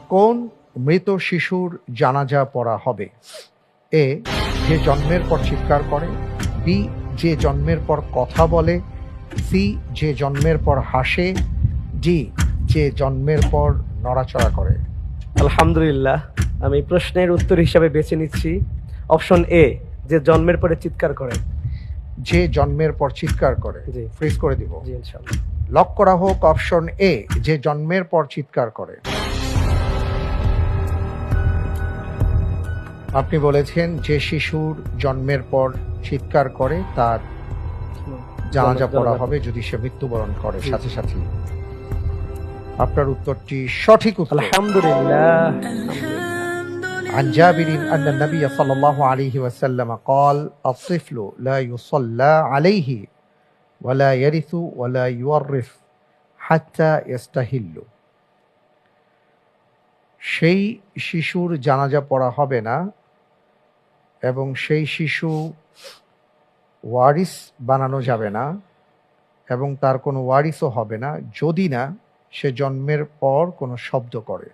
কোন মৃত শিশুর জানাজা পড়া হবে? এ, যে জন্মের পর চিৎকার করে, বি, যে জন্মের পর কথা বলে, সি, যে জন্মের পর হাসে, ডি, যে জন্মের পর নড়াচড়া করে। আলহামদুলিল্লাহ, আমি প্রশ্নের উত্তর হিসাবে বেছে নিচ্ছি অপশন এ, যে জন্মের পরে চিৎকার করে। যে জন্মের পর চিৎকার করে। জি। ফ্রিজ করে দিব। জি ইনশাআল্লাহ। লক করা হোক অপশন এ, যে জন্মের পর চিৎকার করে। আপনি বলেছেন যে শিশুর জন্মের পর চিৎকার করে তার জানাজা পড়া হবে যদি সে মৃত্যুবরণ করে সাথে সাথে। আপনার উত্তরটি সঠিক উত্তর। আলহামদুলিল্লাহ। عن جابر أن النبي صلى الله عليه وسلم قال الطفل لا يصلى عليه ولا يرث ولا يورث حتى يستهل। সেই শিশুর জানাজা পড়া হবে না এবং সেই শিশু ওয়ারিস বানানো যাবে না এবং তার কোনো ওয়ারিসও হবে না যদি না সে জন্মের পর কোনো শব্দ করে।